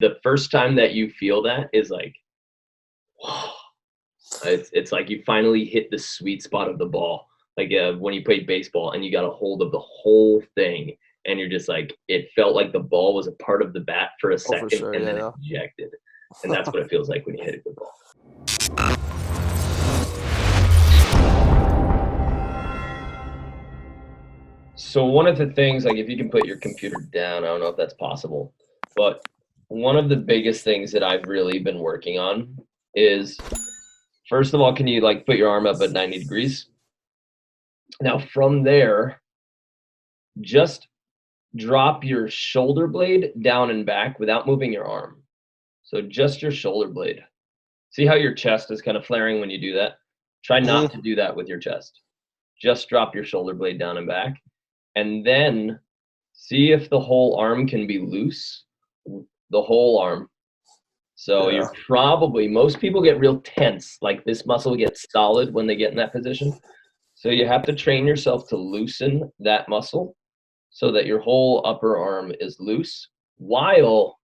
The first time that you feel that is like, it's like you finally hit the sweet spot of the ball. Like when you played baseball and you got a hold of the whole thing, and you're just like, it felt like the ball was a part of the bat for a Oh, for second, sure. and then Yeah. ejected. And that's what it feels like when you hit a good ball. So one of the things, like if you can put your computer down, I don't know if that's possible, but one of the biggest things that I've really been working on is, first of all, can you like put your arm up at 90 degrees? Now from there, just drop your shoulder blade down and back without moving your arm. So just your shoulder blade. See how your chest is kind of flaring when you do that? Try not to do that with your chest. Just drop your shoulder blade down and back. And then see if the whole arm can be loose. The whole arm. So Yeah. you're probably, most people get real tense, like this muscle gets solid when they get in that position. So you have to train yourself to loosen that muscle so that your whole upper arm is loose, while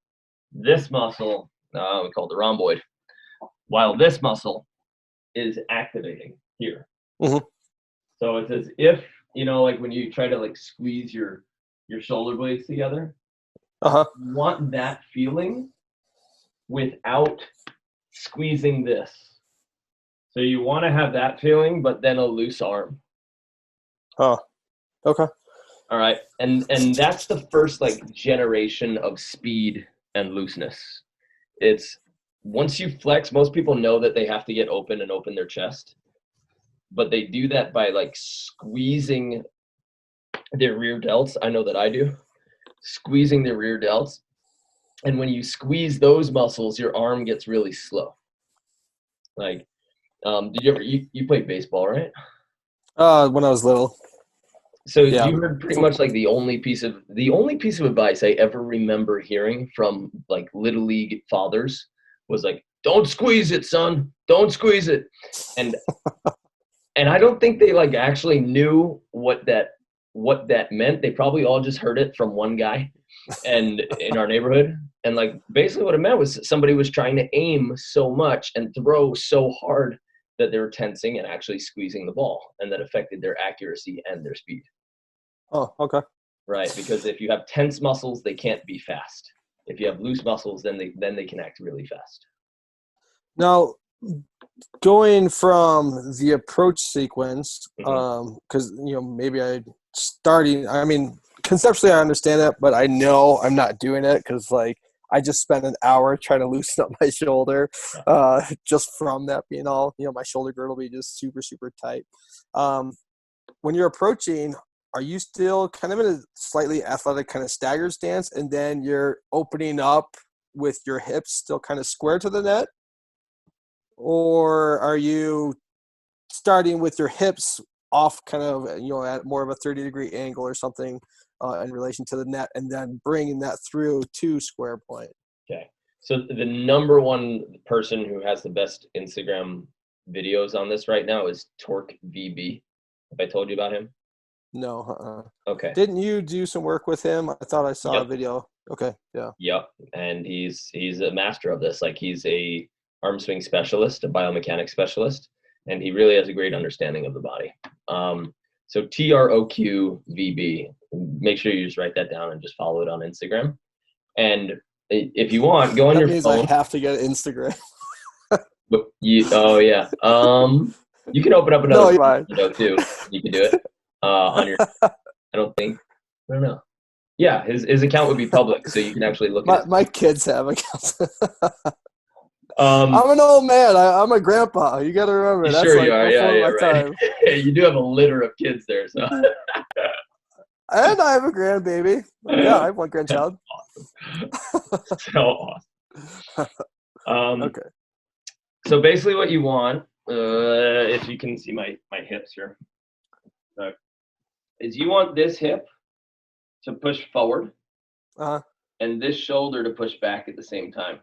this muscle, we call it the rhomboid, while this muscle is activating here. Mhm. So it's as if, you know, like when you try to like squeeze your shoulder blades together, you want that feeling without squeezing this. So you want to have that feeling, but then a loose arm. Oh, okay. All right. And that's the first like generation of speed and looseness. It's once you flex, most people know that they have to get open and open their chest, but they do that by like squeezing their rear delts. I know that I do. Squeezing their rear delts. And when you squeeze those muscles, your arm gets really slow. Like, did you ever, you played baseball, right? When I was little. So Yeah. you heard pretty much like the only piece of advice I ever remember hearing from like little league fathers was like, don't squeeze it, son. Don't squeeze it. And I don't think they like actually knew what that meant. They probably all just heard it from one guy and in our neighborhood. And like basically what it meant was somebody was trying to aim so much and throw so hard that they were tensing and actually squeezing the ball, and that affected their accuracy and their speed. Oh, okay. Right, because if you have tense muscles, they can't be fast. If you have loose muscles, then they can act really fast. Now, going from the approach sequence, because maybe conceptually I understand it, but I know I'm not doing it because like I just spent an hour trying to loosen up my shoulder, just from that being all, my shoulder girdle will be just super, super tight. When you're approaching, are you still kind of in a slightly athletic kind of staggered stance, and then you're opening up with your hips still kind of square to the net? Or are you starting with your hips off kind of, at more of a 30-degree angle or something in relation to the net, and then bringing that through to square point? Okay. So the number one person who has the best Instagram videos on this right now is Torque VB. Have I told you about him? No. Okay. Didn't you do some work with him? I thought I saw a video. Okay. Yeah. Yep. And he's a master of this. Like he's a arm swing specialist, a biomechanics specialist, and he really has a great understanding of the body. So TROQVB, make sure you just write that down and just follow it on Instagram. And if you want, go on your phone. That means I have to get Instagram. Oh yeah. You can open up another window too. You can do it on your. I don't know. Yeah, his account would be public, so you can actually look at it. My kids have accounts. I'm an old man. I'm a grandpa. You got to remember. That's sure like you are. Yeah, my right. time. You do have a litter of kids there, so. And I have a grandbaby. Yeah, I have one grandchild. Awesome. So awesome. Okay. So basically what you want, if you can see my hips here, is you want this hip to push forward and this shoulder to push back at the same time.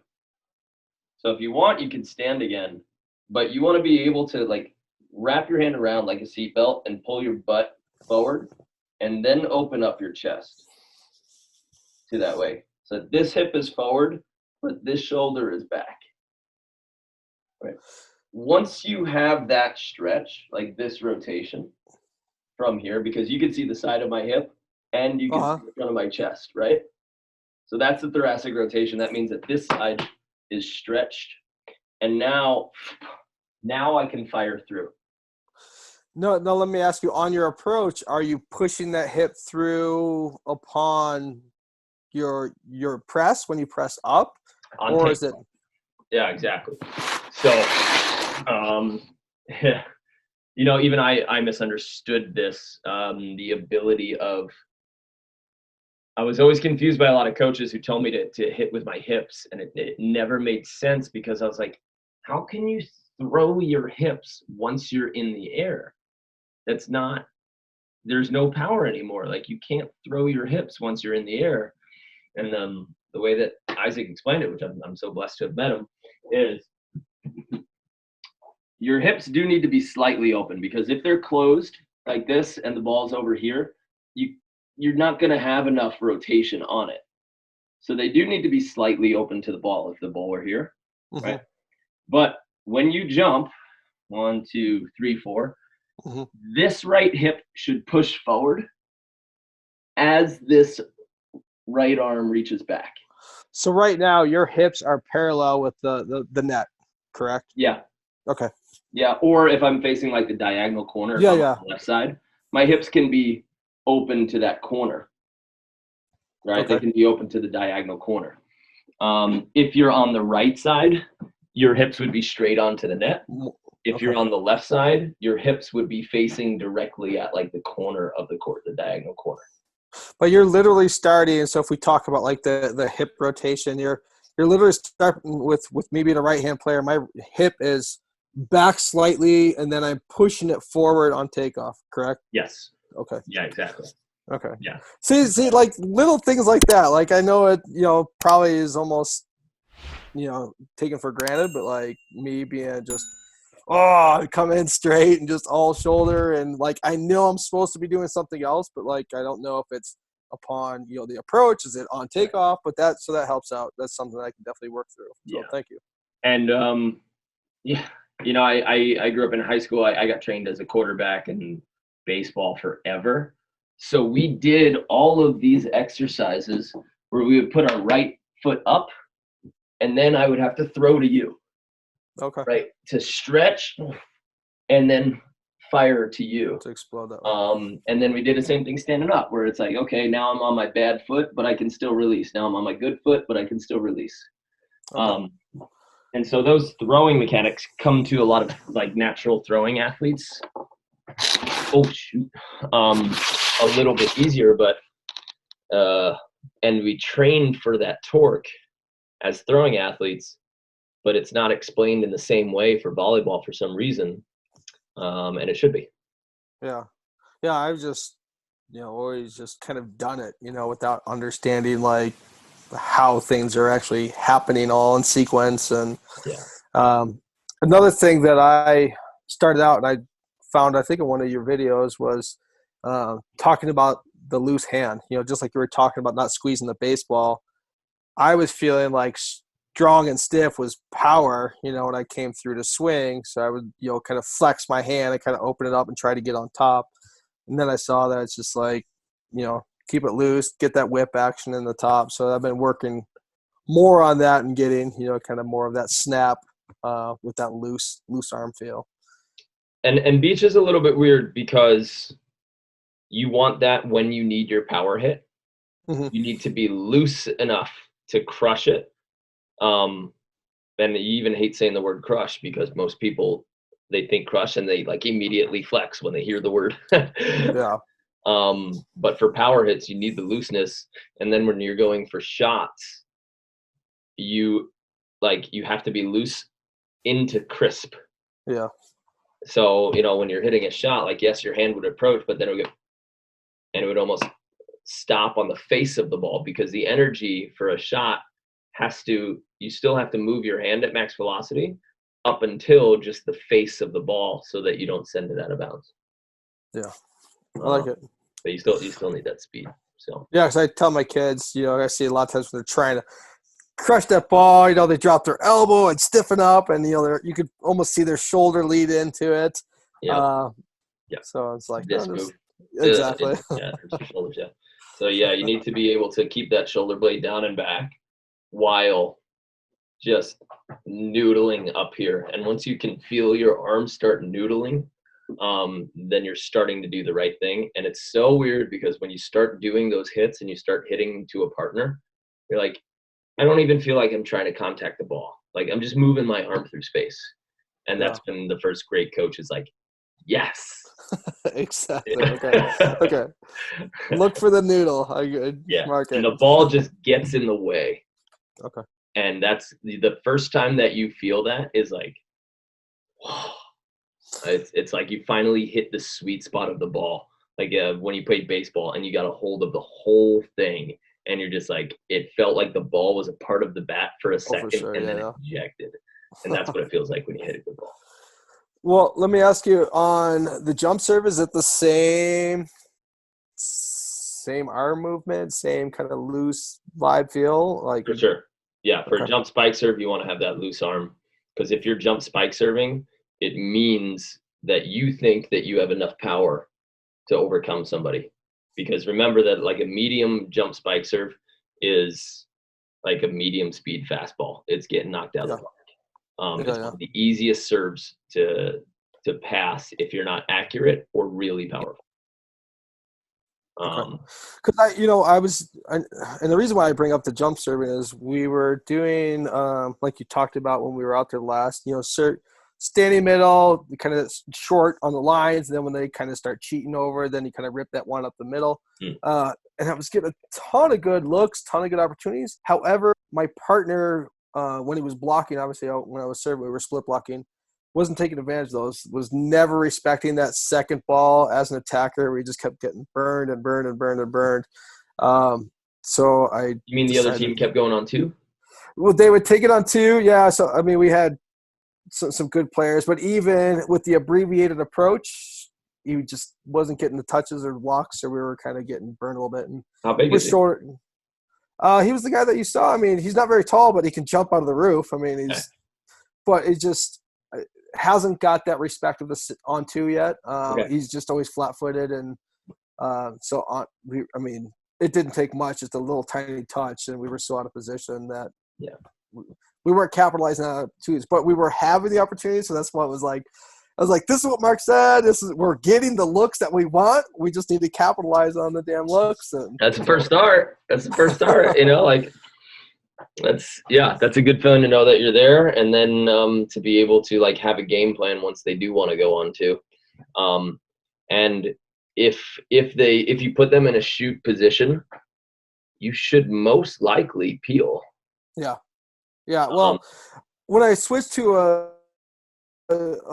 So if you want, you can stand again, but you want to be able to like wrap your hand around like a seatbelt and pull your butt forward and then open up your chest to that way. So this hip is forward but this shoulder is back. Right. Once you have that stretch, like this rotation from here, because you can see the side of my hip and you can see Uh-huh. the front of my chest, right? So that's the thoracic rotation. That means that this side is stretched. And now I can fire through. No, no, let me ask you, on your approach, are you pushing that hip through upon your press when you press up? On Or tape. is it Yeah, exactly. So even I misunderstood this. The ability of I was always confused by a lot of coaches who told me to hit with my hips, and it never made sense because I was like, how can you throw your hips once you're in the air? That's not, there's no power anymore. Like you can't throw your hips once you're in the air. And the way that Isaac explained it, which I'm so blessed to have met him, is your hips do need to be slightly open, because if they're closed like this and the ball's over here, you're not going to have enough rotation on it. So they do need to be slightly open to the ball if the ball were here, right? But when you jump, 1, 2, 3, 4, this right hip should push forward as this right arm reaches back. So right now your hips are parallel with the net, correct? Yeah. Okay. Yeah, or if I'm facing like the diagonal corner, Yeah, on yeah. the left side, my hips can be open to that corner, right? Okay. They can be open to the diagonal corner. If you're on the right side, your hips would be straight onto the net. If you're on the left side, your hips would be facing directly at like the corner of the court, the diagonal corner. But you're literally starting. So if we talk about like the hip rotation, you're literally starting with me being a right hand player. My hip is back slightly, and then I'm pushing it forward on takeoff. Correct? Yes. Okay. Yeah, exactly. Okay. Yeah. See, like little things like that. Like I know it, probably is almost, taken for granted, but like me being just, come in straight and just all shoulder, and like I know I'm supposed to be doing something else, but like I don't know if it's upon the approach, is it on takeoff, but that helps out. That's something I can definitely work through. So thank you. And I grew up in high school. I got trained as a quarterback in baseball forever. So we did all of these exercises where we would put our right foot up, and then I would have to throw to you. Okay. Right, to stretch and then fire to you. To explode that way. And then we did the same thing standing up, where it's like, okay, now I'm on my bad foot, but I can still release. Now I'm on my good foot, but I can still release. Okay. And so those throwing mechanics come to a lot of like natural throwing athletes. Oh shoot, a little bit easier, but and we train for that torque as throwing athletes, but it's not explained in the same way for volleyball for some reason, and it should be. Yeah, I've just always just kind of done it, without understanding like how things are actually happening all in sequence. And another thing that I started out, and I found, I think in one of your videos, was talking about the loose hand. Just like you were talking about not squeezing the baseball, I was feeling like strong and stiff was power, when I came through to swing. So I would, kind of flex my hand and kind of open it up and try to get on top. And then I saw that it's just like, keep it loose, get that whip action in the top. So I've been working more on that and getting, kind of more of that snap with that loose arm feel. And beach is a little bit weird because you want that when you need your power hit. You need to be loose enough to crush it. And you even hate saying the word crush, because most people, they think crush and they like immediately flex when they hear the word. Yeah. But for power hits, you need the looseness. And then when you're going for shots, you have to be loose into crisp. Yeah. So, when you're hitting a shot, like, yes, your hand would approach, but then it would almost stop on the face of the ball, because the energy for a shot you still have to move your hand at max velocity up until just the face of the ball, so that you don't send it out of bounds. Yeah. I like it. But you still need that speed. So yeah, because I tell my kids, I see a lot of times when they're trying to crush that ball. They drop their elbow and stiffen up, and you could almost see their shoulder lead into it. Yeah. Yeah. So it's like, Disc move. exactly. Yeah, it hurts your shoulders. Yeah. So yeah, you need to be able to keep that shoulder blade down and back while just noodling up here. And once you can feel your arms start noodling, then you're starting to do the right thing. And it's so weird because when you start doing those hits and you start hitting to a partner, you're like, I don't even feel like I'm trying to contact the ball. Like I'm just moving my arm through space. And that's when the first great coach is like, yes. Exactly. Okay. Look for the noodle. Mark it. And the ball just gets in the way. Okay. And that's the first time that you feel that is like, whoa. It's like you finally hit the sweet spot of the ball. Like when you played baseball and you got a hold of the whole thing and you're just like, it felt like the ball was a part of the bat for a second and then it ejected. And that's what it feels like when you hit a good ball. Well, let me ask you, on the jump serve, is it the same arm movement, same kind of loose vibe feel? Like for sure. Yeah, for jump spike serve, you want to have that loose arm because if you're jump spike serving, it means that you think that you have enough power to overcome somebody. Because remember that like a medium jump spike serve is like a medium speed fastball. It's getting knocked out of the park. It's one of the easiest serves to pass if you're not accurate or really powerful. Because and the reason why I bring up the jump serving is we were doing like you talked about when we were out there last, standing middle, kind of short on the lines, and then when they kind of start cheating over, then you kind of rip that one up the middle. And I was getting a ton of good looks, ton of good opportunities. However, my partner, when he was blocking, obviously when I was serving, we were split blocking, wasn't taking advantage of those, was never respecting that second ball as an attacker. We just kept getting burned and burned and burned and burned. So I You mean the other team kept going on two? Well, they would take it on two, yeah. So, I mean, we had some good players, but even with the abbreviated approach, he just wasn't getting the touches or blocks, so we were kind of getting burned a little bit. And how big is he? Short. He was the guy that you saw. I mean, he's not very tall, but he can jump out of the roof. I mean, but it just hasn't got that respect of the on two yet. He's just always flat-footed, and it didn't take much, just a little tiny touch, and we were so out of position that we weren't capitalizing on twos, but we were having the opportunity. So that's why I was like, this is what Mark said. We're getting the looks that we want. We just need to capitalize on the damn looks. And that's the first start. That's the first start. That's a good feeling to know that you're there, and then to be able to like have a game plan once they do want to go on to, and if you put them in a shoot position, you should most likely peel. Yeah. Well, when I switched to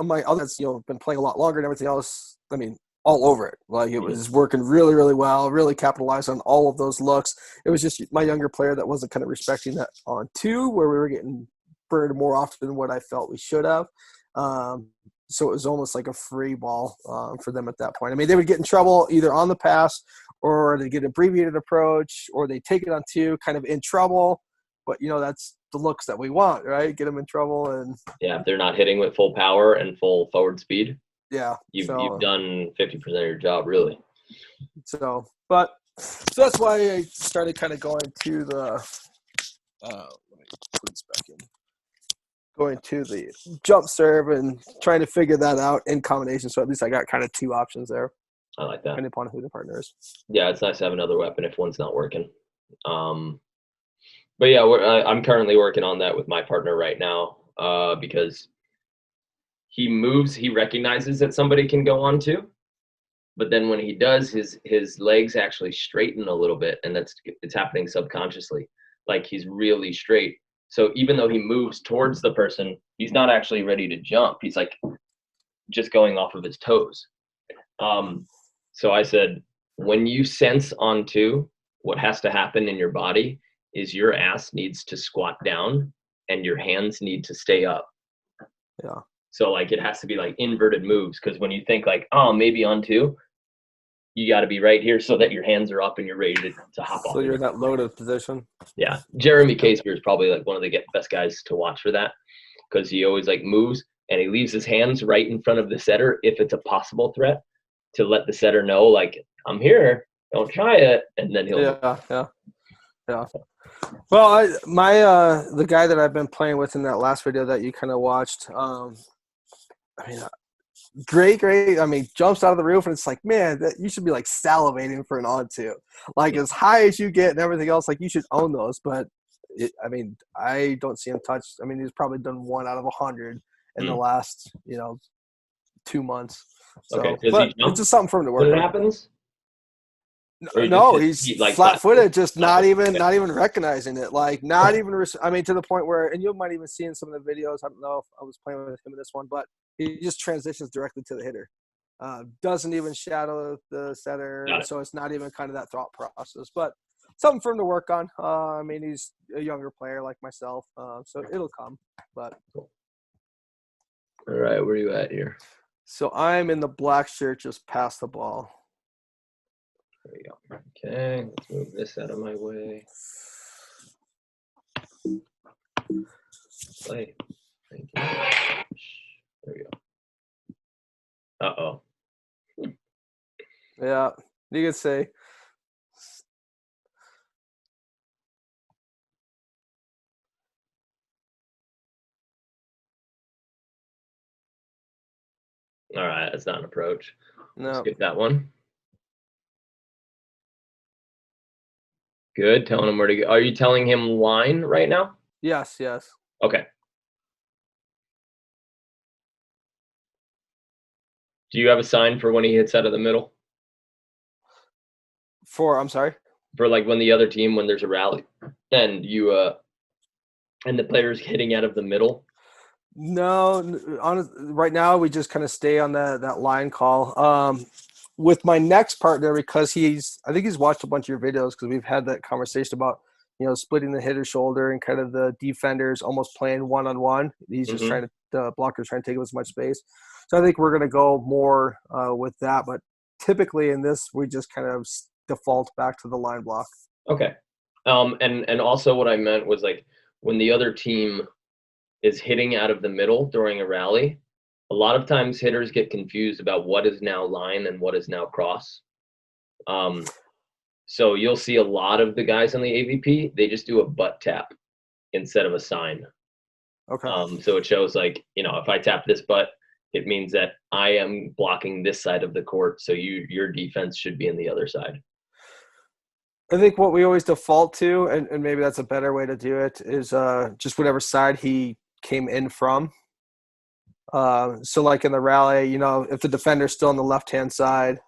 my other, that's been playing a lot longer and everything else. I mean, all over it. Like it was working really, really well. Really capitalized on all of those looks. It was just my younger player that wasn't kind of respecting that on two, where we were getting burned more often than what I felt we should have. So it was almost like a free ball for them at that point. I mean, they would get in trouble either on the pass, or they get an abbreviated approach, or they take it on two, kind of in trouble. But that's the looks that we want, right? Get them in trouble, and if they're not hitting with full power and full forward speed, you've done 50% of your job, really. So that's why I started kind of going to the going to the jump serve and trying to figure that out in combination. So at least I got kind of two options there. I like that. Depending upon who the partner is. Yeah, it's nice to have another weapon if one's not working. But yeah, I'm currently working on that with my partner right now because he recognizes that somebody can go on two, but then when he does, his legs actually straighten a little bit, and it's happening subconsciously. Like he's really straight. So even though he moves towards the person, he's not actually ready to jump. He's like just going off of his toes. So I said, when you sense on two, what has to happen in your body is your ass needs to squat down and your hands need to stay up. Yeah. So like it has to be like inverted moves, because when you think like, oh, maybe on two, you got to be right here so that your hands are up and you're ready to hop off. So you're in that loaded position. Yeah, Jeremy Casebeer is probably like one of the best guys to watch for that, because he always like moves and he leaves his hands right in front of the setter if it's a possible threat, to let the setter know like, I'm here, don't try it, and then he'll Yeah. Well, the guy that I've been playing with in that last video that you kind of watched, I mean, great. I mean, jumps out of the roof and it's like, man, that you should be like salivating for an on two, like as high as you get and everything else. Like you should own those, but I mean, I don't see him touch. I mean, he's probably done 1 out of 100 in the last 2 months. So, okay. Does but he jump it's just something for him to work when it on. happens? No, he's like flat-footed, just not even okay. not even recognizing it. Like not even. I mean, to the point where, and you might even see in some of the videos. I don't know if I was playing with him in this one, but he just transitions directly to the hitter. Doesn't even shadow the setter, so it's not even kind of that thought process. But something for him to work on. I mean, he's a younger player like myself, so it'll come. But all right, where are you at here? So I'm in the black shirt, just past the ball. There you go. Okay, let's move this out of my way. Play. Thank you. There you go. Uh-oh. Yeah, you could say. All right, that's not an approach. No. Skip that one. Good. Telling him where to go. Are you telling him line right now? Yes. Okay. Do you have a sign for when he hits out of the middle? I'm sorry? For like when the other team, when there's a rally and you and the player's hitting out of the middle? No, right now we just kind of stay on that line call. With my next partner, because I think he's watched a bunch of your videos, because we've had that conversation about splitting the hitter shoulder and kind of the defenders almost playing one-on-one. He's just trying to, the blocker's trying to take up as much space. So I think we're going to go more with that. But typically in this, we just kind of default back to the line block. Okay. And also what I meant was like when the other team is hitting out of the middle during a rally, a lot of times hitters get confused about what is now line and what is now cross. So you'll see a lot of the guys on the AVP, they just do a butt tap instead of a sign. Okay. So it shows like, if I tap this butt, it means that I am blocking this side of the court. So your defense should be in the other side. I think what we always default to, and maybe that's a better way to do it, is just whatever side he came in from. So like in the rally, if the defender's still on the left-hand side,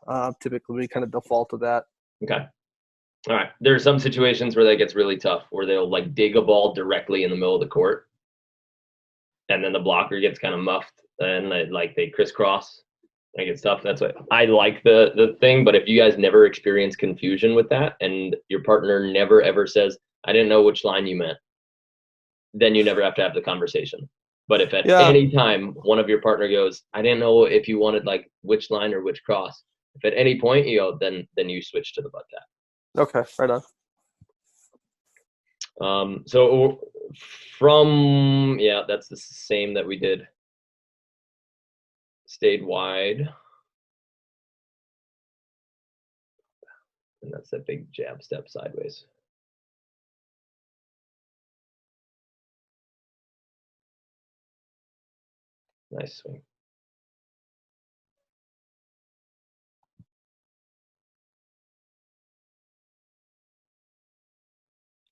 typically we kind of default to that. Okay. All right. There are some situations where that gets really tough, where they'll like dig a ball directly in the middle of the court, and then the blocker gets kind of muffed, and they crisscross. Like it's tough. That's what I like the thing. But if you guys never experience confusion with that, and your partner never ever says, "I didn't know which line you meant," then you never have to have the conversation. But if at any time one of your partner goes, "I didn't know if you wanted like which line or which cross," if at any point you go, then you switch to the butt tap. Okay, right on. So from that's the same that we did. Stayed wide. And that's that big jab step sideways. Nice swing.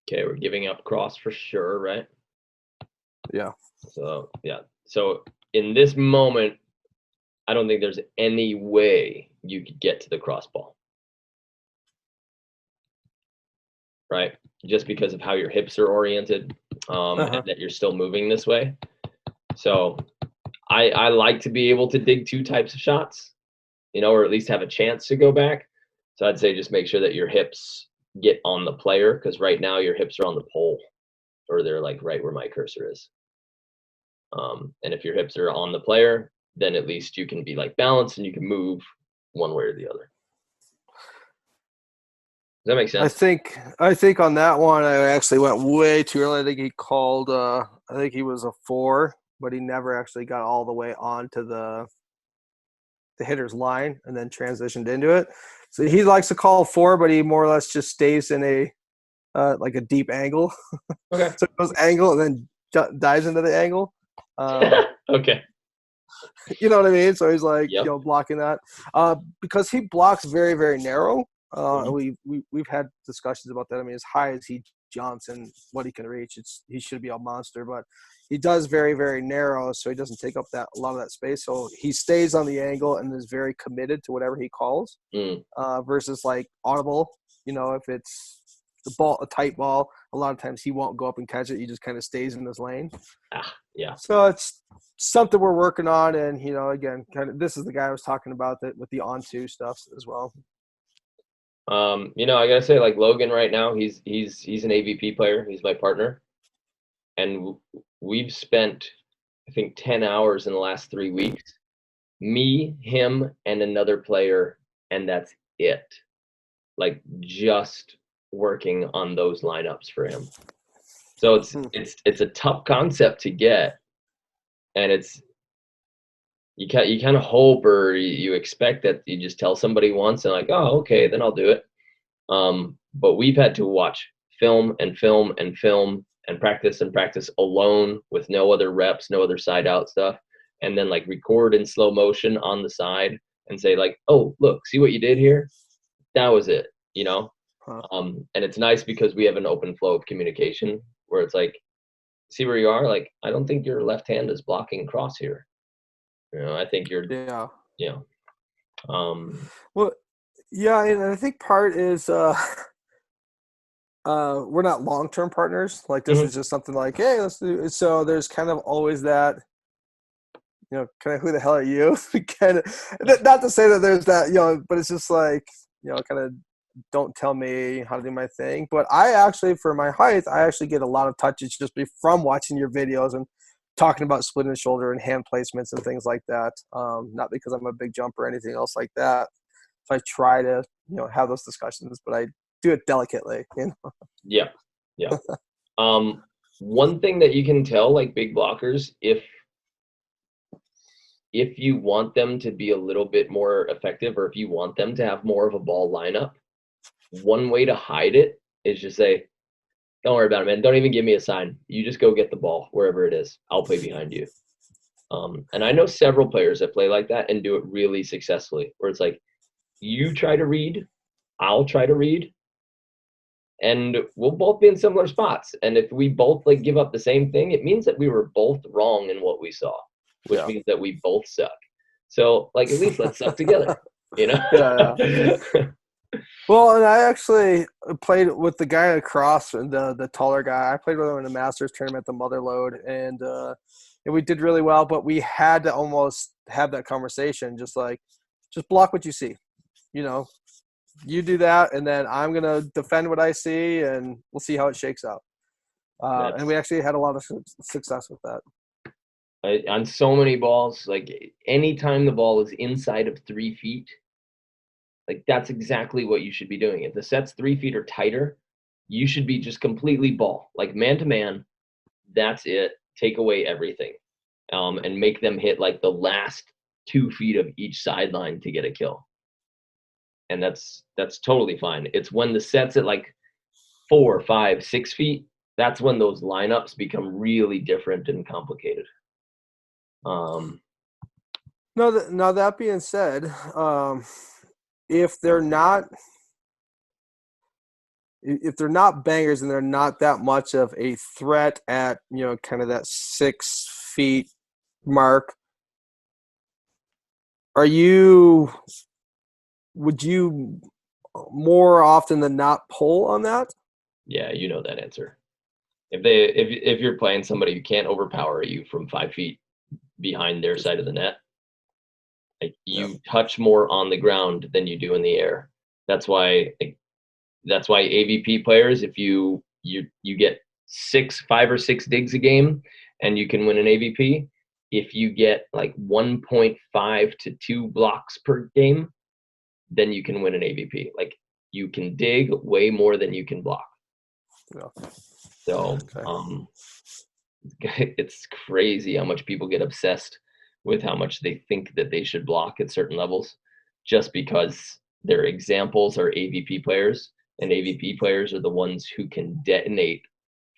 Okay, we're giving up cross for sure, right? Yeah. So in this moment, I don't think there's any way you could get to the cross ball. Right? Just because of how your hips are oriented, and that you're still moving this way. So I like to be able to dig two types of shots, or at least have a chance to go back. So I'd say just make sure that your hips get on the player, because right now your hips are on the pole, or they're like right where my cursor is. And if your hips are on the player, then at least you can be like balanced and you can move one way or the other. that make I sense? think I think on that one I actually went way too early. I think he called I think he was a 4, but he never actually got all the way onto the hitter's line and then transitioned into it. So he likes to call 4, but he more or less just stays in a like a deep angle. Okay. So it goes angle and then dives into the angle. Um, Okay. you know what I mean? So he's like, Yep. blocking that because he blocks very, very narrow. Mhm. We've had discussions about that. I mean, as high as he jumps and what he can reach, he should be a monster, but he does very, very narrow, so he doesn't take up that a lot of that space. So he stays on the angle and is very committed to whatever he calls. Mm. Versus like audible, if it's a tight ball, a lot of times he won't go up and catch it. He just kind of stays in his lane. Ah, yeah. So it's something we're working on, and again, kind of this is the guy I was talking about that with the on-two stuff as well. I gotta say, like Logan right now, he's an AVP player. He's my partner, and we've spent, I think, 10 hours in the last 3 weeks. Me, him, and another player, and that's it. Like just working on those lineups for him. So it's a tough concept to get, and you kind of hope or you expect that you just tell somebody once and like, oh, okay, then I'll do it. But we've had to watch film and film and film and practice alone with no other reps, no other side out stuff, and then like record in slow motion on the side and say like, oh, look, see what you did here? That was it, you know? Huh. And it's nice because we have an open flow of communication where it's like, see where you are? Like, I don't think your left hand is blocking cross here. I think you're, Yeah. you um, Well, yeah, and I think part is we're not long-term partners. Like this mhm, is just something like, hey, let's do. So there's kind of always that, kind of who the hell are you? kind of, not to say that there's that, but it's just like, kind of don't tell me how to do my thing. But I actually, for my height, I actually get a lot of touches just from watching your videos and talking about splitting the shoulder and hand placements and things like that. Not because I'm a big jumper or anything else like that. So I try to, have those discussions, but I do it delicately. yeah, yeah. One thing that you can tell, like big blockers, if you want them to be a little bit more effective, or if you want them to have more of a ball lineup, one way to hide it is just say, "Don't worry about it, man. Don't even give me a sign. You just go get the ball wherever it is. I'll play behind you." And I know several players that play like that and do it really successfully. Where it's like, you try to read, I'll try to read, and we'll both be in similar spots. And if we both like give up the same thing, it means that we were both wrong in what we saw, which Yeah. means that we both suck. So like at least let's suck together, you know? Yeah, yeah. Well, and I actually played with the guy across, the taller guy. I played with him in the Masters tournament, the Mother Load, and we did really well. But we had to almost have that conversation, just block what you see. You know, you do that, and then I'm gonna defend what I see, and we'll see how it shakes out. And we That's actually had a lot of success with that. on so many balls. Like anytime the ball is inside of 3 feet, like that's exactly what you should be doing. If the set's 3 feet or tighter, you should be just completely ball, like man to man. That's it. Take away everything, and make them hit like the last 2 feet of each sideline to get a kill. And that's totally fine. It's when the set's at like 4, 5, 6 feet. That's when those lineups become really different and complicated. Um, No, now that being said, if they're not if they're not bangers and they're not that much of a threat at kind of that 6 feet mark, are you would you more often than not pull on that? yeah, you know that answer. If you're playing somebody who can't overpower you from 5 feet behind their Just side of the net, like yeah. you touch more on the ground than you do in the air. That's why that's why AVP players, if you get 5 or 6 digs a game, and you can win an AVP. If you get like 1.5 to 2 blocks per game, then you can win an AVP. Like you can dig way more than you can block. Yeah. So it's crazy how much people get obsessed with how much they think that they should block at certain levels just because their examples are AVP players, and AVP players are the ones who can detonate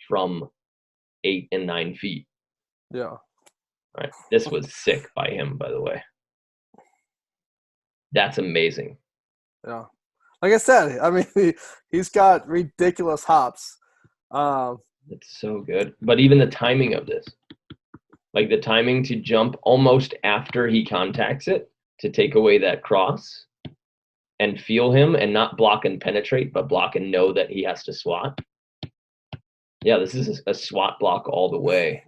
from 8 and 9 feet. Yeah. All right. This was sick by him, by the way. That's amazing. Yeah. Like I said, I mean, he's got ridiculous hops. It's so good. But even the timing of this, like the timing to jump almost after he contacts it to take away that cross and feel him and not block and penetrate, but block and know that he has to swat. Yeah, this is a swat block all the way.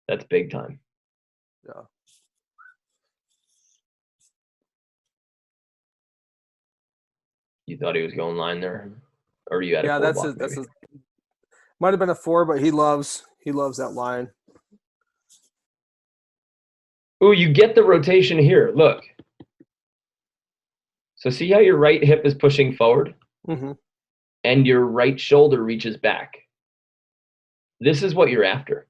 That's big time. Yeah. You thought he was going line there? Or you had a 4 that's block, that's might have been a 4, but he loves that line. Ooh, you get the rotation here. Look. So see how your right hip is pushing forward? Mm-hmm. And your right shoulder reaches back. This is what you're after.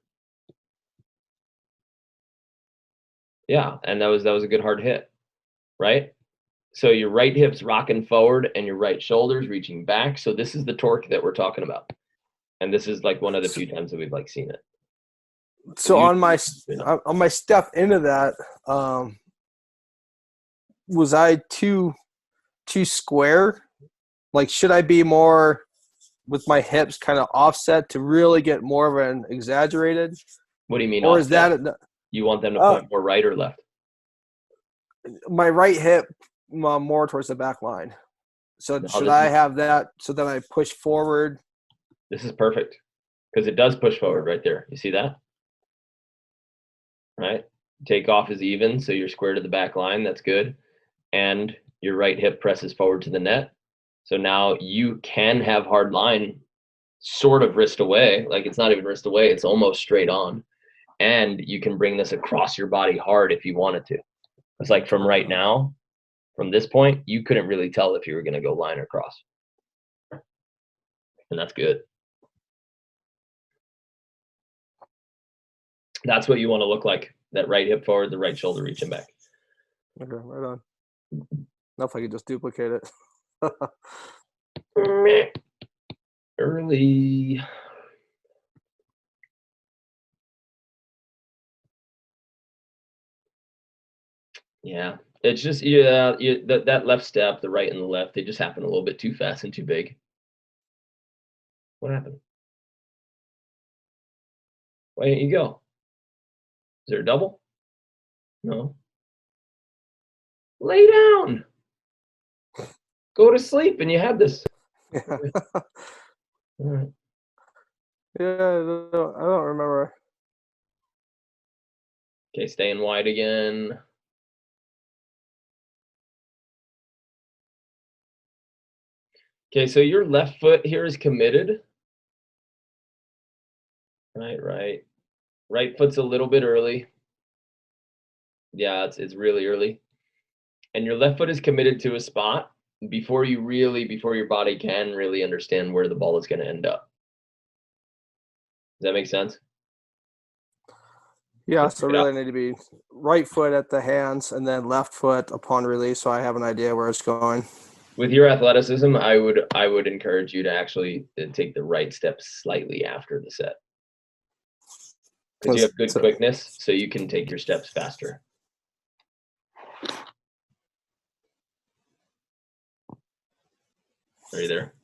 Yeah, and that was a good hard hit, right? So your right hip's rocking forward and your right shoulder's reaching back. So this is the torque that we're talking about. And this is like one of the few times that we've like seen it. So on my step into that, was I too square? Like, should I be more with my hips kind of offset to really get more of an exaggerated? What do you mean? Or offset? is that you want them to point more right or left? My right hip more towards the back line. So should I have that so that I push forward? This is perfect because it does push forward right there. You see that? Right? Takeoff is even, so you're square to the back line. That's good. And your right hip presses forward to the net. So now you can have hard line sort of wrist away. Like it's not even wrist away. It's almost straight on. And you can bring this across your body hard if you wanted to. It's like from right now, from this point, you couldn't really tell if you were going to go line or cross. And that's good. That's what you want to look like. That right hip forward, the right shoulder reaching back. Okay, right on. Now if I could just duplicate it. Early. Yeah, it's just that left step, the right and the left, they just happen a little bit too fast and too big. What happened? Why didn't you go? Is there a double? No. Lay down. Go to sleep, and you have this. Yeah. All right. Yeah, I don't remember. Okay, staying wide again. Okay, so your left foot here is committed. Right. Right foot's a little bit early. Yeah, it's really early. And your left foot is committed to a spot before your body can really understand where the ball is going to end up. Does that make sense? Yeah, so really I need to be right foot at the hands and then left foot upon release so I have an idea where it's going. With your athleticism, I would encourage you to actually take the right step slightly after the set. Because you have good quickness, so you can take your steps faster. Are you there?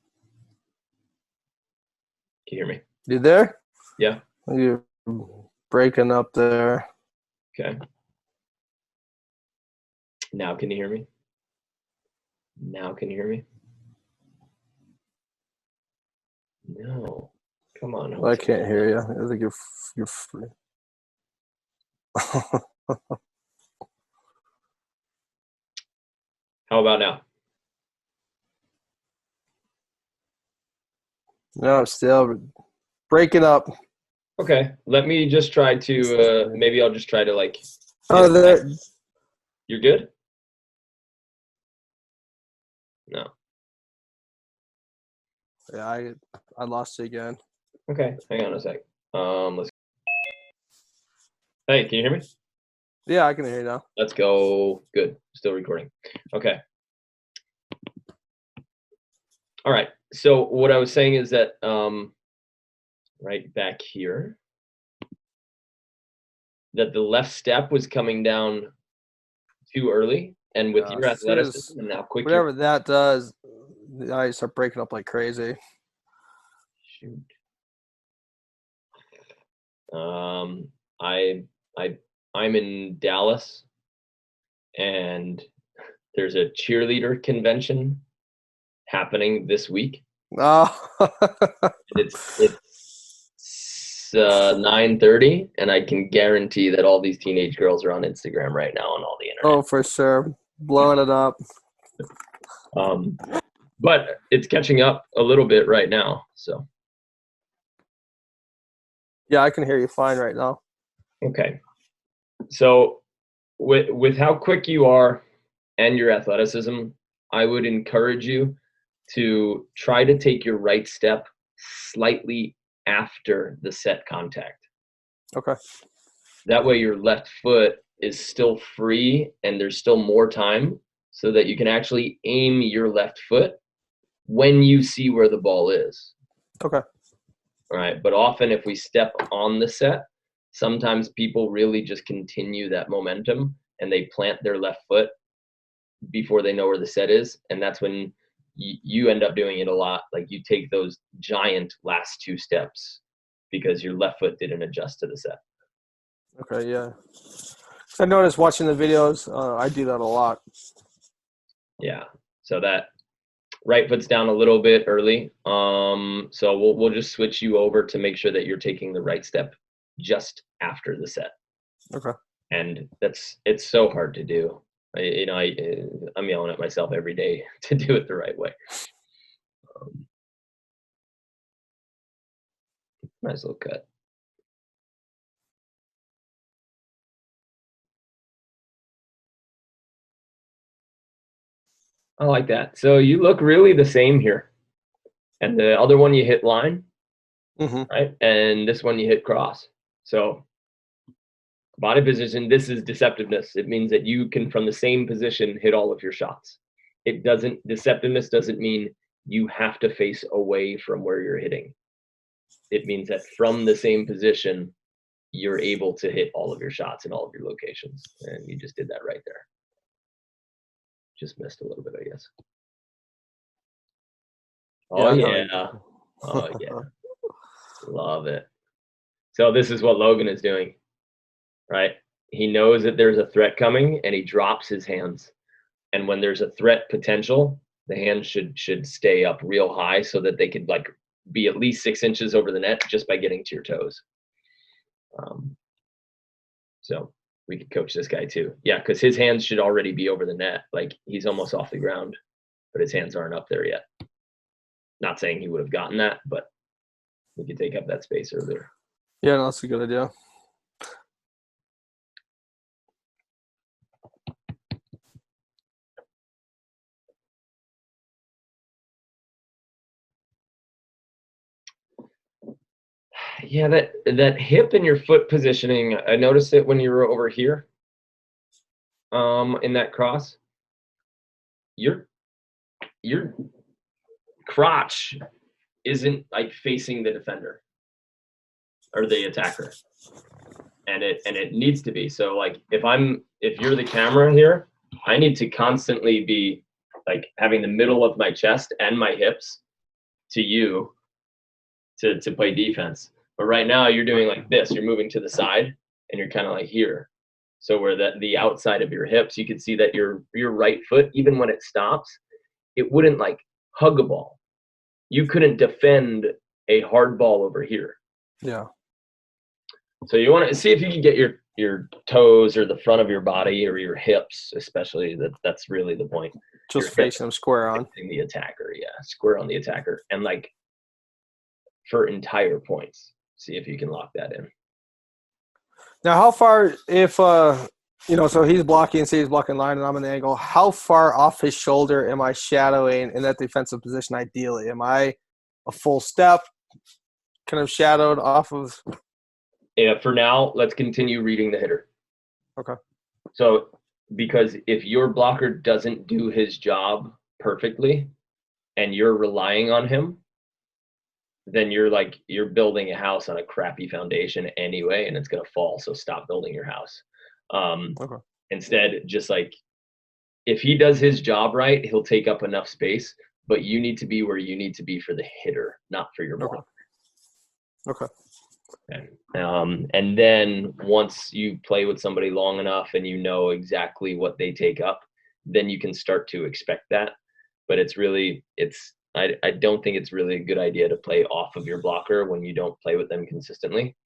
Can you hear me? You there? Yeah. You're breaking up there. Okay. Now can you hear me? Now can you hear me? No. Come on. I can't hear you. I think you're free. How about now? No, still breaking up. Okay. Let me just try to maybe I'll just try to like there. You're good? No. Yeah, I lost it again. Okay, hang on a sec. Let's. Hey, can you hear me? Yeah, I can hear you now. Let's go. Good. Still recording. Okay. All right. So what I was saying is that right back here, that the left step was coming down too early, and with Yeah, your as soon as athleticism and how quick you're whatever that does, I start breaking up like crazy. shoot. Um, I I I'm in Dallas, and there's a cheerleader convention happening this week. Oh, It's 9:30, and I can guarantee that all these teenage girls are on Instagram right now on all the internet. oh, for sure, blowing it up. Um, but it's catching up a little bit right now. So Yeah, I can hear you fine right now. okay. So with how quick you are and your athleticism, I would encourage you to try to take your right step slightly after the set contact. Okay. That way your left foot is still free and there's still more time so that you can actually aim your left foot when you see where the ball is. Okay. All right. But often if we step on the set, sometimes people really just continue that momentum and they plant their left foot before they know where the set is. And that's when you end up doing it a lot. Like you take those giant last two steps because your left foot didn't adjust to the set. Okay. Yeah. I noticed watching the videos, I do that a lot. Yeah. So that right foot's down a little bit early. So we'll just switch you over to make sure that you're taking the right step just after the set. Okay. And it's so hard to do. I'm yelling at myself every day to do it the right way. Nice little cut. I like that. So you look really the same here. And the other one you hit line, Mm-hmm. right? And this one you hit cross. So body position, this is deceptiveness. It means that you can, from the same position, hit all of your shots. Deceptiveness doesn't mean you have to face away from where you're hitting. It means that from the same position, you're able to hit all of your shots in all of your locations. And you just did that right there. Just missed a little bit, I guess. Oh, yeah. Oh, yeah. Love it. So this is what Logan is doing, right? He knows that there's a threat coming and he drops his hands. And when there's a threat potential, the hands should stay up real high so that they could like be at least 6 inches over the net just by getting to your toes. So we could coach this guy too. Yeah, because his hands should already be over the net. Like he's almost off the ground, but his hands aren't up there yet. Not saying he would have gotten that, but we could take up that space earlier. Yeah, no, that's a good idea. Yeah, that hip and your foot positioning, I noticed it when you were over here, in that cross. Your crotch isn't like facing the defender or the attacker, and it needs to be. So like if you're the camera here, I need to constantly be like having the middle of my chest and my hips to you to play defense. But right now you're doing like this. You're moving to the side and you're kind of like here. So where the outside of your hips, you can see that your right foot, even when it stops, it wouldn't like hug a ball. You couldn't defend a hard ball over here. Yeah. So you want to see if you can get your toes or the front of your body or your hips, especially. That's really the point. Just facing them square on. The attacker, yeah, square on the attacker, and like for entire points. See if you can lock that in. Now, how far, if so he's blocking, say he's blocking line, and I'm in the angle. How far off his shoulder am I shadowing in that defensive position? Ideally, am I a full step, kind of shadowed off of. Yeah, for now, let's continue reading the hitter. Okay. So, because if your blocker doesn't do his job perfectly and you're relying on him, then you're building a house on a crappy foundation anyway, and it's going to fall. So stop building your house. Okay. Instead, just like if he does his job right, he'll take up enough space, but you need to be where you need to be for the hitter, not for your blocker. Okay. And then once you play with somebody long enough and you know exactly what they take up, then you can start to expect that. But I don't think it's really a good idea to play off of your blocker when you don't play with them consistently,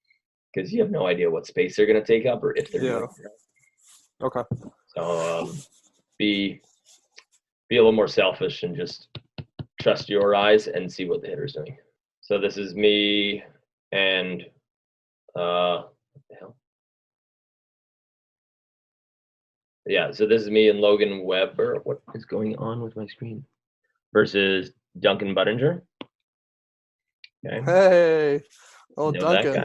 because you have no idea what space they're going to take up or if they're doing it. Okay. So be a little more selfish and just trust your eyes and see what the hitter's doing. So this is me and what the hell? Yeah, so this is me and Logan Weber. What is going on with my screen? Versus Duncan Buttinger. Okay. Hey. Oh, Know that Duncan. guy?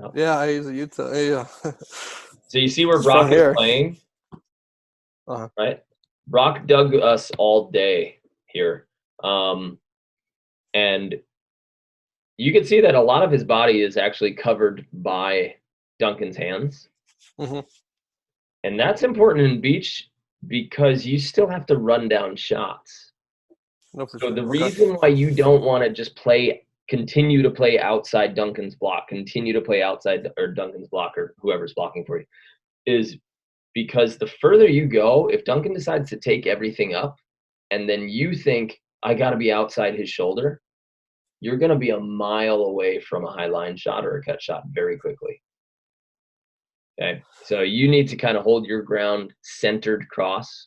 Oh. Yeah, he's a Utah. Yeah. So you see where Brock is playing? Uh-huh. Right? Brock dug us all day here. And you can see that a lot of his body is actually covered by Duncan's hands. Mm-hmm. And that's important in beach because you still have to run down shots. No, for So sure. the reason why you don't want to just continue to play outside Duncan's block, continue to play outside or Duncan's block or whoever's blocking for you, is because the further you go, if Duncan decides to take everything up and then you think, I got to be outside his shoulder, you're going to be a mile away from a high line shot or a cut shot very quickly. Okay, so you need to kind of hold your ground centered cross.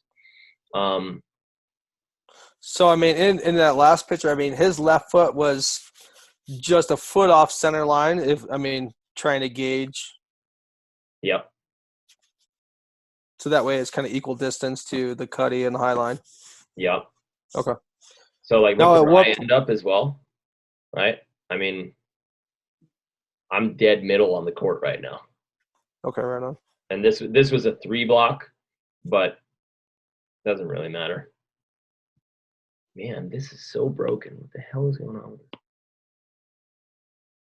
So, I mean, in that last picture, I mean, his left foot was just a foot off center line, trying to gauge. Yep. So that way it's kind of equal distance to the cutty and the high line. Yep. Okay. So, like, look where I end up as well, right? I mean, I'm dead middle on the court right now. Okay, right on. And this was a 3 block, but doesn't really matter. Man, this is so broken. What the hell is going on?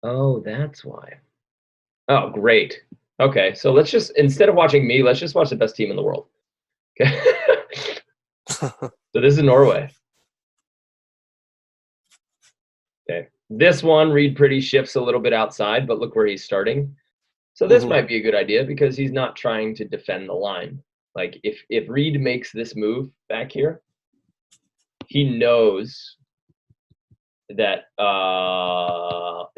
Oh, that's why. Oh, great. Okay, so let's just, instead of watching me, let's just watch the best team in the world. Okay. So this is Norway. Okay. This one, Reed Pretty shifts a little bit outside, but look where he's starting. So this might be a good idea because he's not trying to defend the line. Like if Reed makes this move back here, he knows that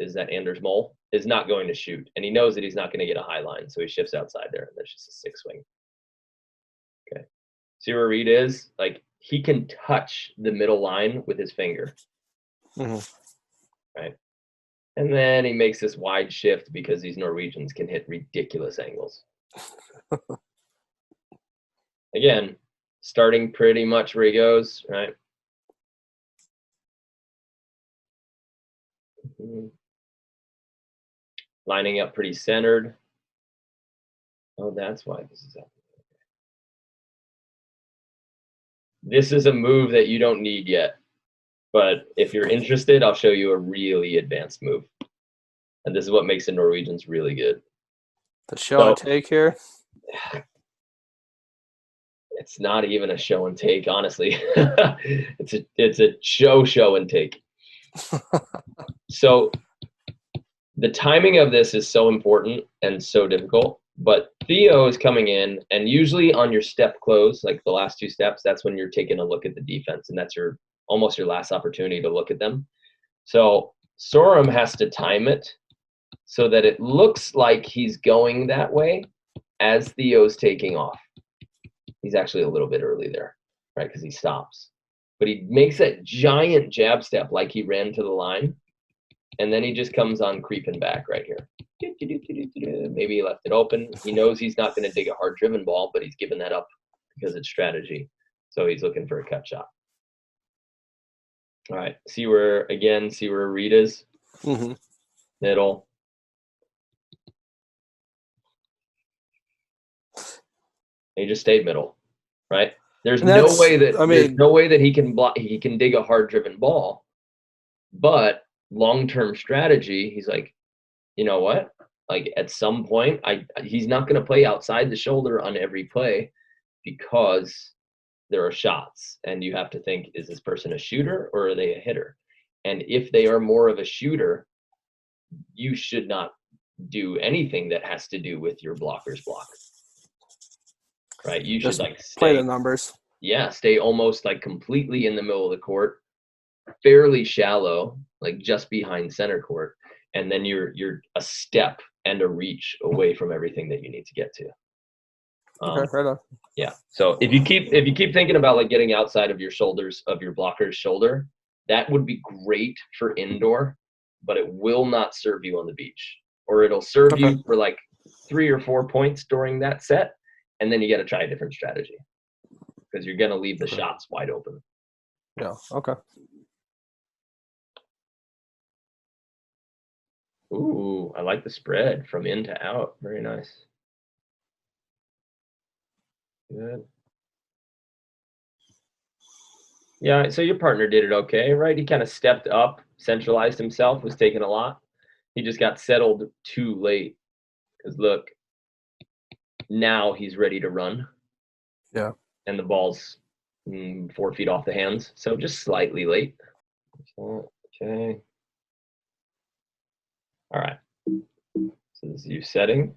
is that Anders Mole is not going to shoot, and he knows that he's not going to get a high line, so he shifts outside there, and there's just a 6 swing. Okay, see where Reed is? Like he can touch the middle line with his finger, right? And then he makes this wide shift because these Norwegians can hit ridiculous angles. Again, starting pretty much where he goes, right? Lining up pretty centered. Oh, that's why this is happening. This is a move that you don't need yet. But if you're interested, I'll show you a really advanced move. And this is what makes the Norwegians really good. The show and take here? It's not even a show and take, honestly. It's a show and take. So the timing of this is so important and so difficult. But Theo is coming in, and usually on your step close, like the last 2 steps, that's when you're taking a look at the defense, and that's almost your last opportunity to look at them. So Sorum has to time it so that it looks like he's going that way as Theo's taking off. He's actually a little bit early there, right, because he stops. But he makes that giant jab step like he ran to the line, and then he just comes on creeping back right here. Maybe he left it open. He knows he's not going to dig a hard-driven ball, but he's given that up because it's strategy. So he's looking for a cut shot. All right. See where Reed is? Mm-hmm. Middle. He just stayed middle, right? There's And no way that he can block. He can dig a hard driven ball, but long term strategy, he's like, you know what? Like at some point, he's not going to play outside the shoulder on every play because there are shots, and you have to think: is this person a shooter or are they a hitter? And if they are more of a shooter, you should not do anything that has to do with your blocker's block. Right? You just should like play the numbers. Yeah, stay almost like completely in the middle of the court, fairly shallow, like just behind center court, and then you're a step and a reach away from everything that you need to get to. Okay, right on. Yeah. So if you keep thinking about like getting outside of your shoulders of your blocker's shoulder, that would be great for indoor, but it will not serve you on the beach. Or it'll serve you for like 3 or 4 points during that set, and then you got to try a different strategy because you're going to leave the shots wide open. Yeah. Okay. Ooh, I like the spread from in to out. Very nice. Good. Yeah, so your partner did it okay, right? He kind of stepped up, centralized himself, was taking a lot. He just got settled too late. Because look, now he's ready to run. Yeah. And the ball's 4 feet off the hands, so just slightly late. Okay. All right. So this is you setting.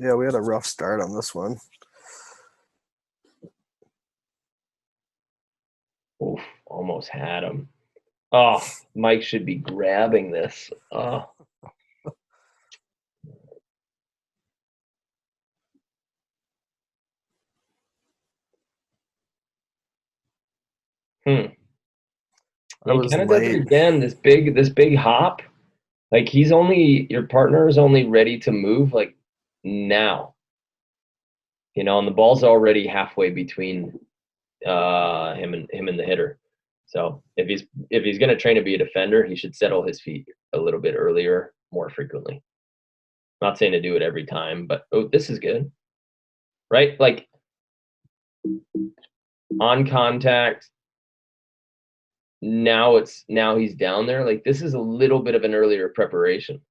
Yeah, we had a rough start on this one. Oof, almost had him. Oh, Mike should be grabbing this. Oh. He kind of does it again. This big hop. Like your partner is only ready to move like now. And the ball's already halfway between him and the hitter. So if he's gonna train to be a defender, he should settle his feet a little bit earlier, more frequently. I'm not saying to do it every time, but this is good. Right? Like on contact. Now he's down there. Like this is a little bit of an earlier preparation.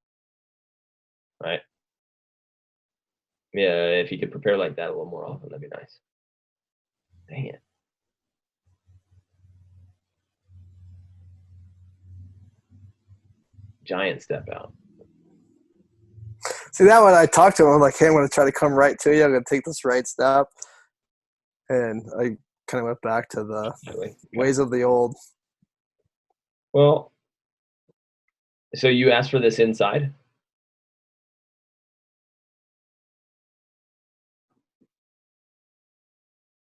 Right? Yeah, if he could prepare like that a little more often, that'd be nice. Dang it. Giant step out. See, that when I talked to him, I'm like, hey, I'm going to try to come right to you. I'm going to take this right step. And I kind of went back to the ways of the old. Well, so you asked for this inside?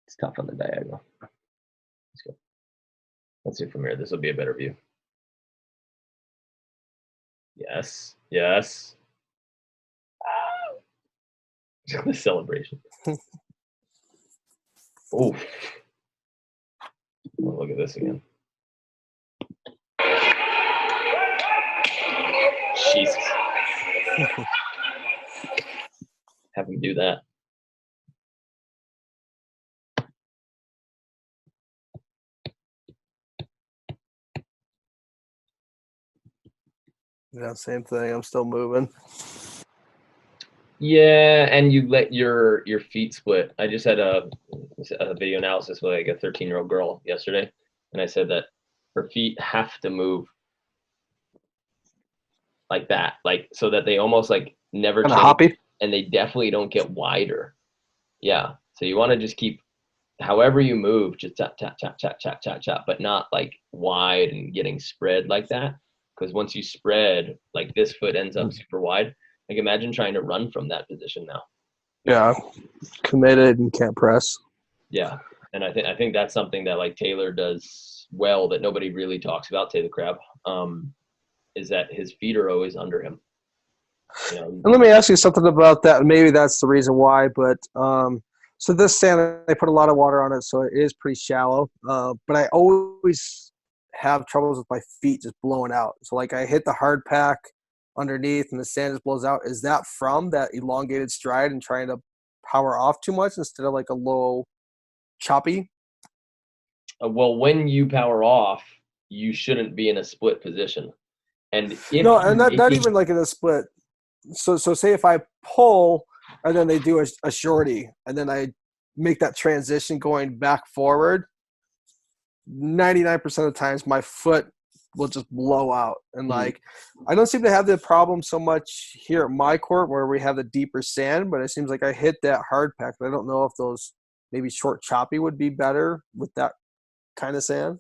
It's tough on the diagonal. Let's go. Let's see from here. This will be a better view. Yes. Yes. The celebration. Oof. Oh, look at this again. Jesus. Have him do that. Yeah, same thing. I'm still moving. Yeah, and you let your feet split. I just had a video analysis with like a 13-year-old girl yesterday, and I said that her feet have to move like that, like so that they almost like never change, hoppy, and they definitely don't get wider. Yeah, so you want to just keep, however you move, just tap tap tap tap tap tap tap, but not like wide and getting spread like that. Because once you spread, like this foot ends up super wide. Like imagine trying to run from that position now. Yeah, committed and can't press. Yeah, and I think that's something that like Taylor does well that nobody really talks about. Taylor Crabb, is that his feet are always under him. And let me ask you something about that. Maybe that's the reason why, but So this sand, I put a lot of water on it, so it is pretty shallow. But I always have troubles with my feet just blowing out. So like I hit the hard pack underneath, and the sand just blows out. Is that from that elongated stride and trying to power off too much instead of like a low choppy? Well, when you power off, you shouldn't be in a split position. And if No, you're and not making even like in a split. So say if I pull and then they do a shorty and then I make that transition going back forward, 99% of the times my foot will just blow out. And like I don't seem to have the problem so much here at my court where we have the deeper sand, but it seems like I hit that hard pack. I don't know if those maybe short choppy would be better with that kind of sand.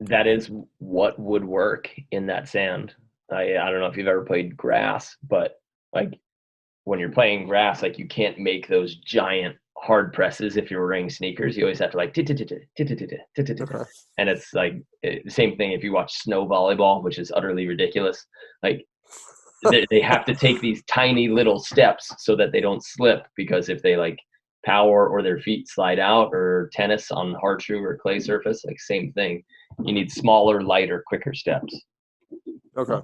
that is what would work in that sand. I don't know if you've ever played grass, but like when you're playing grass, like you can't make those giant hard presses if you're wearing sneakers. You always have to like Okay. and it's like the same thing if you watch snow volleyball, which is utterly ridiculous. Like they have to take these tiny little steps so that they don't slip, because if they like power or their feet slide out, or tennis on hard shoe or clay surface, like same thing. You need smaller, lighter, quicker steps. Okay.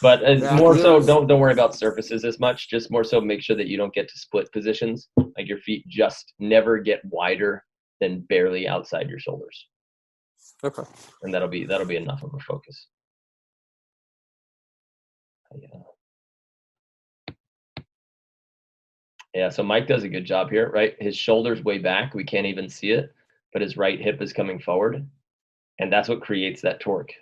But Yeah, more because it so, was don't worry about surfaces as much. Just more so, make sure that you don't get to split positions. Like your feet just never get wider than barely outside your shoulders, okay. and that'll be enough of a focus. Yeah. Yeah. So Mike does a good job here, right? His shoulders way back, we can't even see it, but his right hip is coming forward, and that's what creates that torque.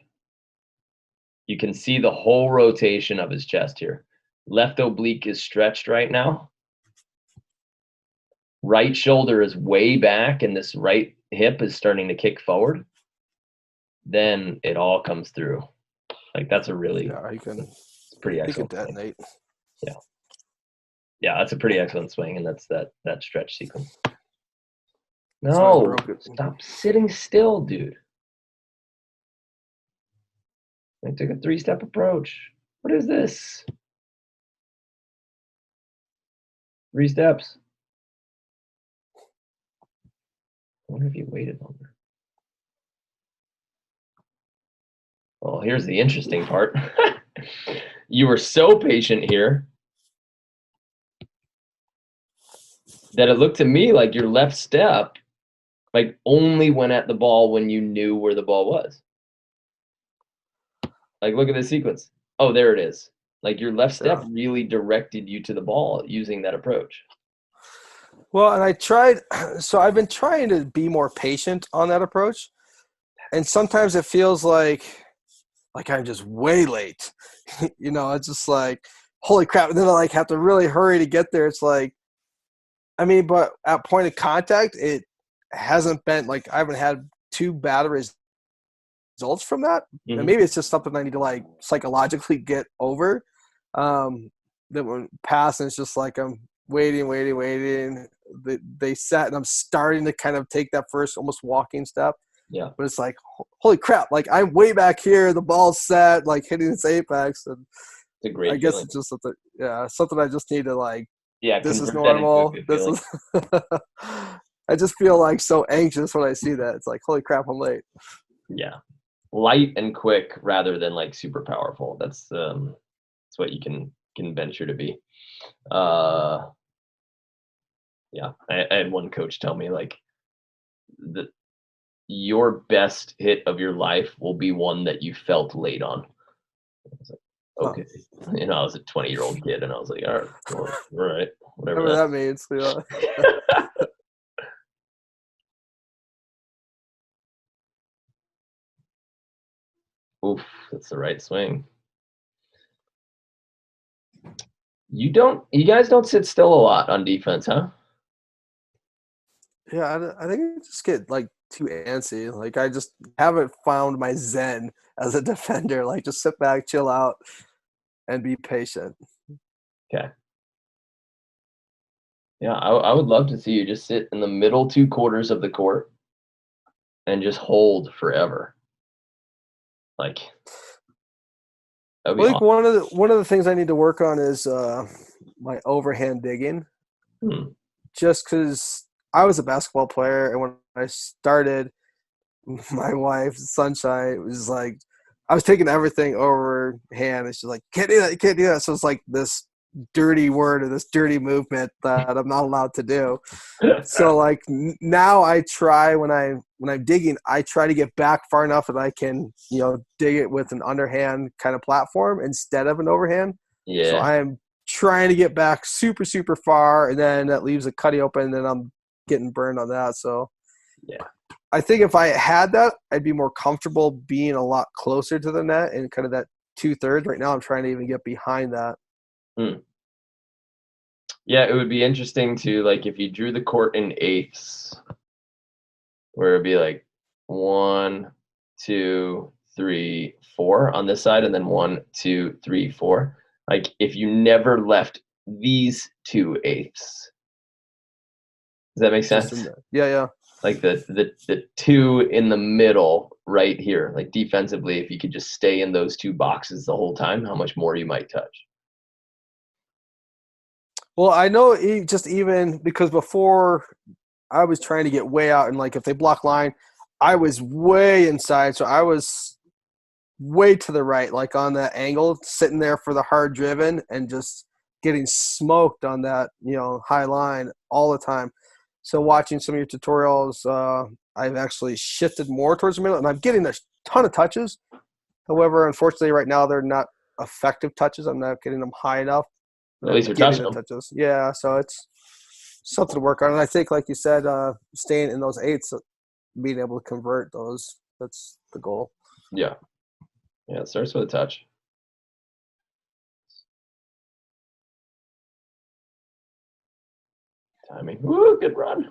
You can see the whole rotation of his chest here. Left oblique is stretched right now. Right shoulder is way back, and this right hip is starting to kick forward. Then it all comes through. Like that's a really Yeah, it's pretty he could excellent swing. detonate. Yeah. Yeah, that's a pretty excellent swing, and that's that stretch sequence. Sorry, I No, broke it. stop sitting still, dude. I took a 3-step approach. What is this? 3 steps. I wonder if you waited longer. Well, here's the interesting part. You were so patient here that it looked to me like your left step like only went at the ball when you knew where the ball was. Like look at this sequence. Oh, there it is. Like your left step Yeah. really directed you to the ball using that approach. Well, and I tried. So I've been trying to be more patient on that approach, and sometimes it feels like I'm just way late. It's just like holy crap, and then I like have to really hurry to get there. It's like, I mean, but at point of contact, it hasn't been like I haven't had too bad a results from that. And maybe it's just something I need to like psychologically get over. That when pass, and it's just like I'm waiting. They set, and I'm starting to kind of take that first almost walking step. Yeah. But it's like, holy crap! Like I'm way back here, the ball's set, like hitting its apex, and It's a great I guess feeling. it's just something. Yeah, something I just need to like. Yeah, This is convert that into a normal. good This feeling. is. I just feel like so anxious when I see that. It's like, holy crap, I'm late. Yeah. Light and quick rather than like super powerful. That's what you can venture to be. Yeah. I had one coach tell me like the your best hit of your life will be one that you felt late on. I was like, Huh. okay. I was a 20-year-old kid, and I was like, all right, well, all right, whatever Whatever that that means. Yeah. Oof, that's the right swing. You guys don't sit still a lot on defense, huh? Yeah, I think I just get like too antsy. Like I just haven't found my zen as a defender. Like just sit back, chill out, and be patient. Okay. Yeah, I would love to see you just sit in the middle 2 quarters of the court and just hold forever. Like that'd be I think awesome. one of the things I need to work on is my overhand digging. Hmm. Just because I was a basketball player, and when I started, my wife, Sunshine, was like, I was taking everything overhand, and she's like, "Can't do that, you can't do that." So it's like this dirty word or this dirty movement that I'm not allowed to do. So like now I try when I'm digging, I try to get back far enough that I can, dig it with an underhand kind of platform instead of an overhand. So Yeah. I am trying to get back super, super far, and then that leaves a cutty open, and then I'm getting burned on that. So Yeah. I think if I had that, I'd be more comfortable being a lot closer to the net and kind of that 2/3. Right now I'm trying to even get behind that. Hmm. Yeah, it would be interesting to, like, if you drew the court in eighths, where it'd be like 1, 2, 3, 4 on this side, and then 1, 2, 3, 4. Like, if you never left these 2/8. Does that make Just in sense? there. Yeah, yeah. Like the two in the middle right here, like defensively, if you could just stay in those two boxes the whole time, how much more you might touch. Well, I know just even because before I was trying to get way out, and like if they block line, I was way inside, so I was way to the right, like on that angle, sitting there for the hard driven and just getting smoked on that, high line all the time. So watching some of your tutorials, I've actually shifted more towards the middle, and I'm getting a ton of touches. However, unfortunately, right now they're not effective touches. I'm not getting them high enough. At I'm least you're getting touching the them. touches. Yeah, so it's something to work on. And I think, like you said, staying in those eights, being able to convert those, that's the goal. Yeah. Yeah, it starts with a touch. Timing. Woo, good run.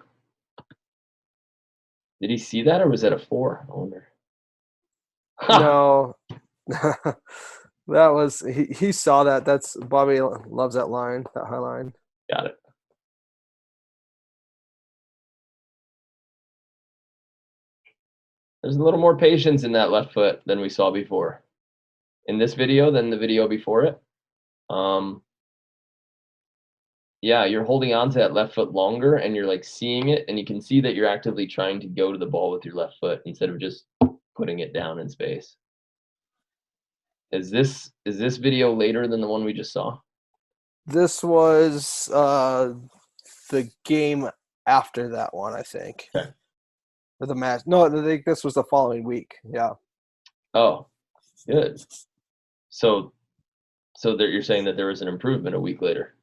Did he see that, or was that a 4? I wonder. No, that was he saw that. That's Bobby loves that line, that high line. Got it. There's a little more patience in that left foot than we saw before. In this video than the video before it. Yeah, you're holding on to that left foot longer, and you're like seeing it, and you can see that you're actively trying to go to the ball with your left foot instead of just putting it down in space. Is this video later than the one we just saw? This was the game after that one, I think. Okay. Or the match. No, I think this was the following week. Yeah. Oh, good. So you're saying that there was an improvement a week later.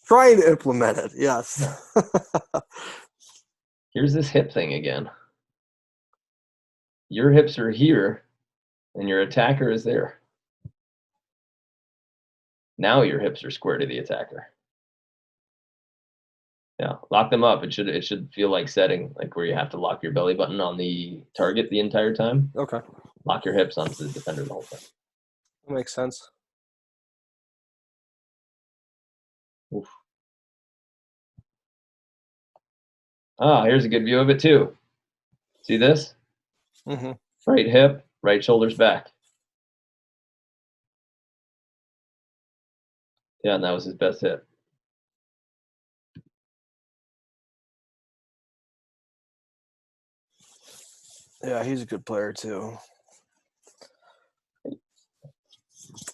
Trying to implement it, yes. Here's this hip thing again. Your hips are here, and your attacker is there. Now your hips are square to the attacker. Yeah, lock them up. It should feel like setting, like where you have to lock your belly button on the target the entire time. Okay. Lock your hips onto the defender the whole time. That makes sense. Oof. Ah, here's a good view of it too. See this? Mm-hmm. Right hip, right shoulder's back. Yeah, and that was his best hit. Yeah, he's a good player too.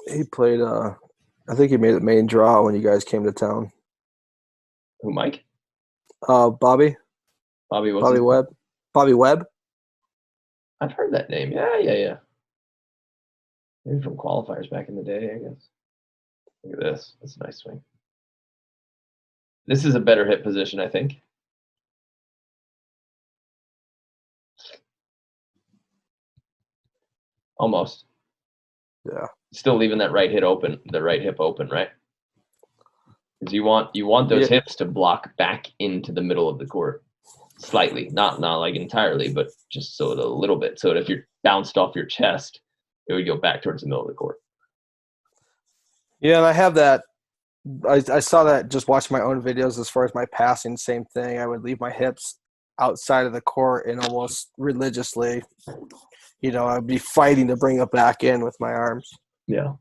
He played I think he made the main draw when you guys came to town. Who, Mike? Bobby Bobby Webb. Bobby Webb. I've heard that name. Yeah. Maybe from qualifiers back in the day, I guess. Look at this. That's a nice swing. This is a better hit position, I think. Almost. Yeah. Still leaving that right hip open, right? Because you want those hips to block back into the middle of the court. Slightly. Not like entirely, but just so a little bit. So that if you're bounced off your chest, it would go back towards the middle of the court. Yeah, and I have that. I saw that just watching my own videos as far as my passing, same thing. I would leave my hips outside of the court and almost religiously, I'd be fighting to bring it back in with my arms. Yeah.